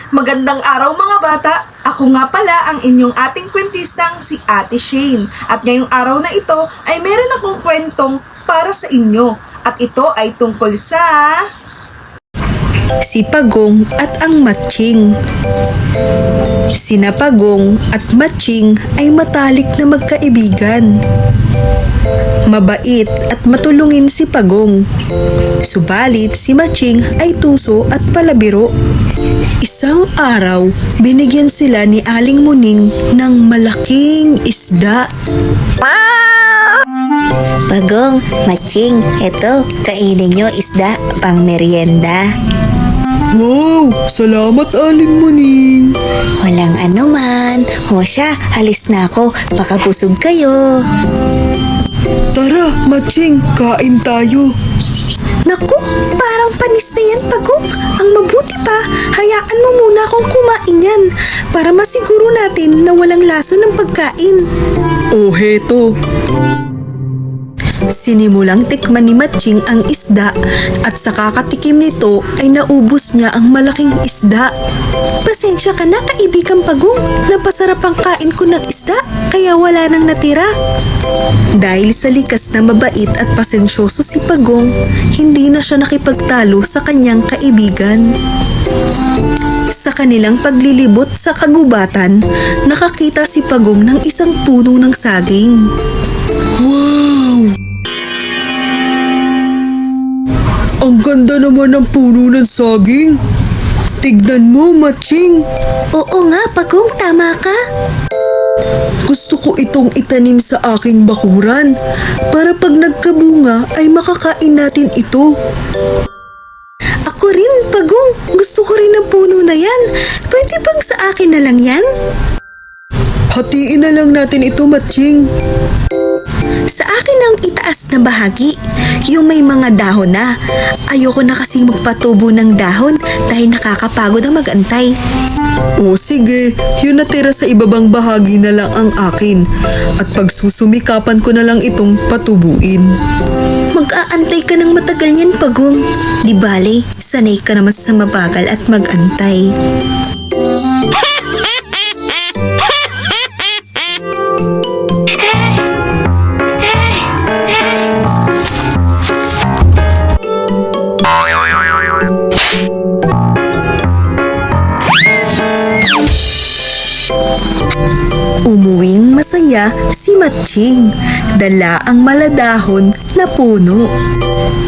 Magandang araw mga bata! Ako nga pala ang inyong ating kwentistang si Ate Shane. At ngayong araw na ito ay meron akong kwentong para sa inyo. At ito ay tungkol sa... Si Pagong at ang Matching. Sina Pagong at Matching ay matalik na magkaibigan. Mabait at matulungin si Pagong. Subalit si Matching ay tuso at palabiro. Isang araw, binigyan sila ni Aling Muning ng malaking isda. Pagong, Matching, eto, kainin nyo isda pang merienda. Wow! Salamat, Aling Muning! Walang anuman. O siya, halis na ako. Baka busog kayo. Tara, Matching, kain tayo. Naku, parang panis na yan, Pagong. Ang mabuti pa, hayaan mo muna akong kumain yan para masiguro natin na walang laso ng pagkain. Oh, heto. Sinimulang tikman ni Matching ang isda at sa kakatikim nito ay naubos niya ang malaking isda. Pasensya ka na, kaibigang Pagong. Napasarap ang kain ko ng isda, kaya wala nang natira. Dahil sa likas na mabait at pasensyoso si Pagong, hindi na siya nakipagtalo sa kanyang kaibigan. Sa kanilang paglilibot sa kagubatan, nakakita si Pagong ng isang puno ng saging. Wow! Ang ganda naman ng puno ng saging. Tignan mo, Matching. Oo nga, Pagong, tama ka. Gusto ko itong itanim sa aking bakuran para pag nagkabunga ay makakain natin ito. Ako rin, Pagong. Gusto ko rin ang puno na yan. Pwede bang sa akin na lang yan? Hatiin na lang natin ito, Matching. Sa akin ang itaas na bahagi, yung may mga dahon na. Ayoko na kasing magpatubo ng dahon dahil nakakapagod ang mag-antay. O sige, yun natira sa ibabang bahagi na lang ang akin at pagsusumikapan ko na lang itong patubuin. Mag-aantay ka ng matagal niyan, Pagong. Di bale, sanay ka naman sa mabagal at mag-antay. Umuwing masaya si Matching, dala ang maladahon na puno.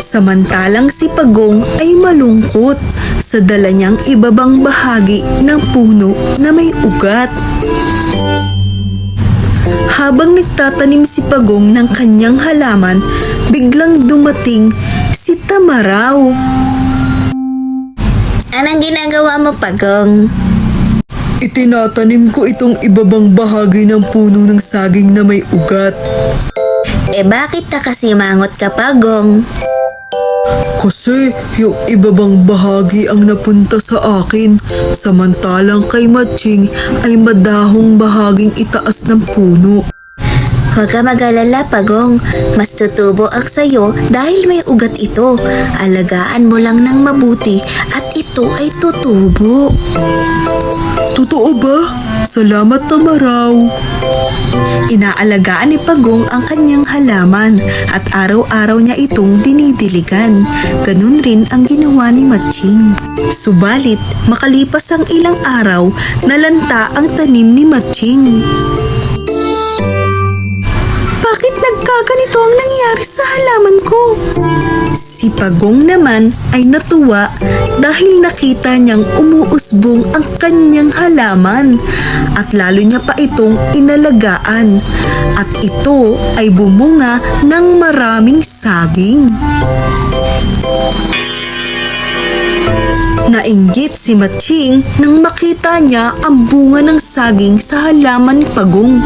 Samantalang si Pagong ay malungkot sa dala niyang ibabang bahagi ng puno na may ugat. Habang nagtatanim si Pagong ng kanyang halaman, biglang dumating si Tamaraw. Anong ginagawa mo, Pagong? Itinatanim ko itong ibabang bahagi ng puno ng saging na may ugat. Bakit na kasi mangot ka, Pagong? Kasi yung ibabang bahagi ang napunta sa akin, samantalang kay Matching ay madahong bahaging itaas ng puno. Huwag ka mag-alala, Pagong. Mas tutubo ang sayo dahil may ugat ito. Alagaan mo lang ng mabuti at ito ay tutubo. Totoo ba? Salamat, Tamaraw. Inaalagaan ni Pagong ang kanyang halaman at araw-araw niya itong dinidiligan. Ganun rin ang ginawa ni Matching. Subalit, makalipas ang ilang araw, nalanta ang tanim ni Matching. Bakit nagkaganito ang nangyari sa halaman ko? Si Pagong naman ay natuwa dahil nakita niyang umuusbong ang kanyang halaman at lalo niya pa itong inalagaan at ito ay bumunga ng maraming saging. Nainggit si Matching nang makita niya ang bunga ng saging sa halaman ni Pagong.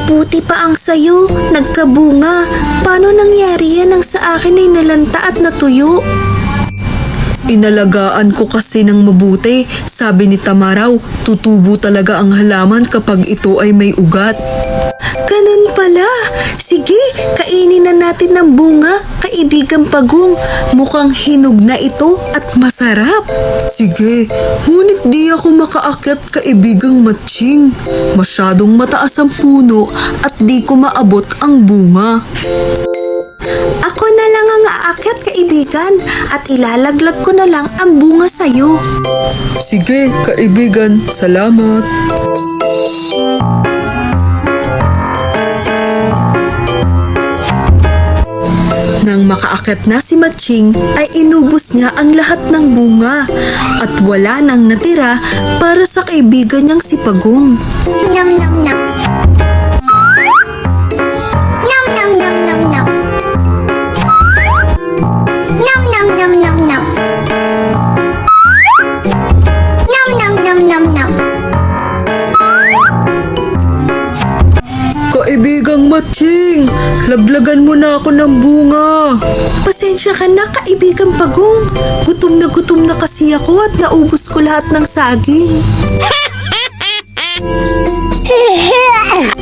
Buti pa ang sayo, nagkabunga. Paano nangyari yan nang sa akin ay nalanta at natuyo? Inalagaan ko kasi ng mabuti. Sabi ni Tamaraw, tutubo talaga ang halaman kapag ito ay may ugat. Ganun pala. Sige, kainin na natin ng bunga, kaibigang Pagong. Mukhang hinog na ito at masarap. Sige, ngunit di ako makaakyat, kaibigang Matching. Masyadong mataas ang puno at di ko maabot ang bunga. Ako na lang ang aakyat, kaibigan, at ilalaglag ko na lang ang bunga sa'yo. Sige, kaibigan, salamat. Nang makaakyat na si Matching ay inubos niya ang lahat ng bunga at wala nang natira para sa kaibigan niyang si Pagong. Nom nom nom. Nom nom nom nom nom. Nom nom nom nom nom. Nom nom nom nom nom. Kaibigang Matching, laglagan mo na ako ng bunga. Pasensya ka na, kaibigan Pagong. Gutom na kasi ako at naubos ko lahat ng saging.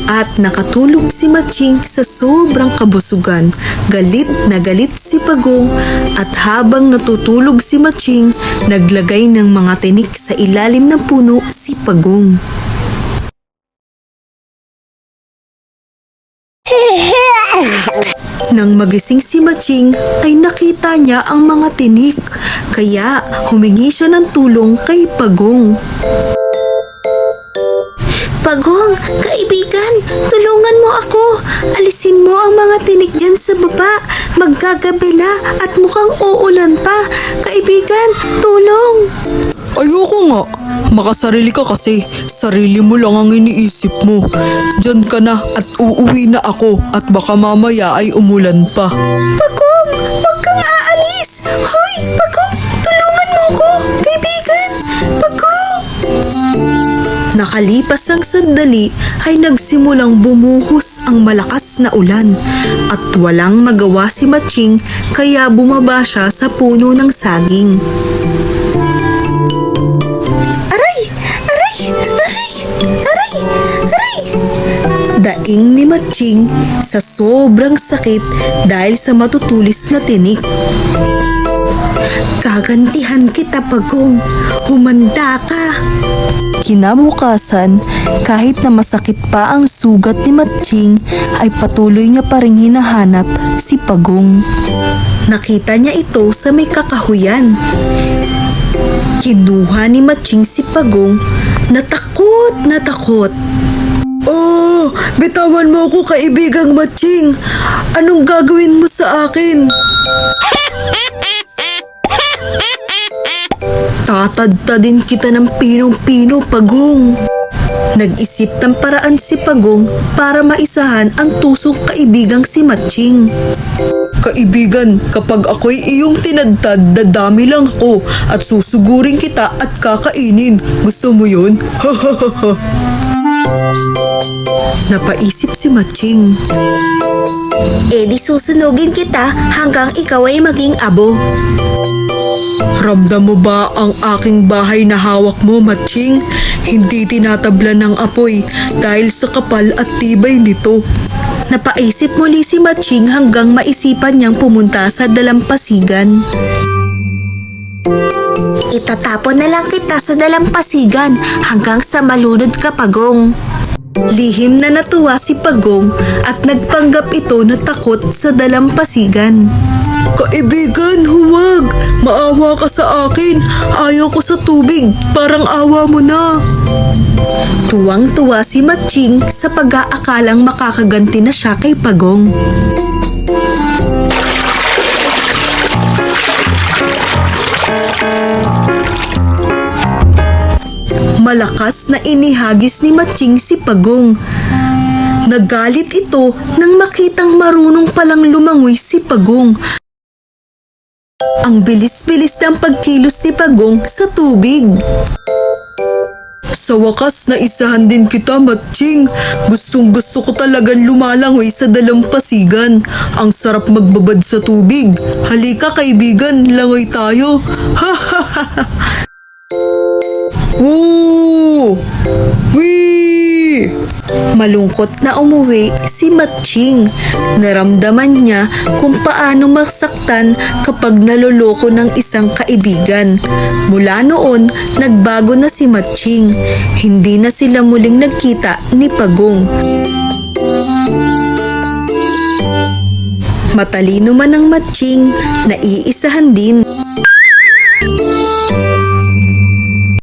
At nakatulog si Matching sa sobrang kabusugan. Galit na galit si Pagong at habang natutulog si Matching, naglagay ng mga tinik sa ilalim ng puno si Pagong. Nang magising si Matching ay nakita niya ang mga tinik, kaya humingi siya ng tulong kay Pagong. Pagong, kaibigan, tulungan mo ako. Alisin mo ang mga tinik dyan sa baba. Maggagabi na at mukhang uulan pa. Kaibigan, tulong. Ayoko nga. Makasarili ka kasi. Sarili mo lang ang iniisip mo. Diyan ka na at uuwi na ako at baka mamaya ay umulan pa. Pagong, huwag kang aalis. Hoy, Pagong, tulungan mo ako. Kaibigan, Pagong. Nakalipas ang sandali ay nagsimulang bumuhos ang malakas na ulan at walang magawa si Matching kaya bumaba siya sa puno ng saging. Aray! Aray! Aray! Aray! Aray! Daing ni Matching sa sobrang sakit dahil sa matutulis na tinik. Gagantihan kita, Pagong. Humanda ka. Kinabukasan, kahit na masakit pa ang sugat ni Matching, ay patuloy niya pa rin hinahanap si Pagong. Nakita niya ito sa may kakahuyan. Kinuha ni Matching si Pagong na takot na takot. Oh, bitawan mo ako, kaibigang Matching. Anong gagawin mo sa akin? Tatadtadin kita ng pinong-pino, Pagong. Nag-isip ng paraan si Pagong para maisahan ang tusok kaibigang si Matching. Kaibigan, kapag ako'y iyong tinadtad, dadami lang ako at susugurin kita at kakainin. Gusto mo yun? Napaisip si Matching. Di susunugin kita hanggang ikaw ay maging abo. Ramdam mo ba ang aking bahay na hawak mo, Matching? Hindi tinatabla ng apoy dahil sa kapal at tibay nito. Napaisip muli si Matching hanggang maisipan niyang pumunta sa dalampasigan. Itatapon na lang kita sa dalampasigan hanggang sa malunod ka, Pagong. Lihim na natuwa si Pagong at nagpanggap ito na takot sa dalampasigan. Kaibigan, huwag! Maawa ka sa akin! Ayaw ko sa tubig! Parang awa mo na! Tuwang-tuwa si Matching sa pag-aakalang makakaganti na siya kay Pagong. Malakas na inihagis ni Matching si Pagong. Nagalit ito nang makitang marunong palang lumangoy si Pagong. Ang bilis-bilis ng pagkilos ni Pagong sa tubig. Sa wakas na isahan din kita, Matching. Gustong gusto ko talagang lumalangoy sa dalampasigan. Ang sarap magbabad sa tubig. Halika kaibigan, langoy tayo. Ha ha ha ha. Woo! Wee! Malungkot na umuwi si Matching. Naramdaman niya kung paano masaktan kapag naloloko ng isang kaibigan. Mula noon, nagbago na si Matching. Hindi na sila muling nagkita ni Pagong. Matalino man ang Matching, naiisahan din.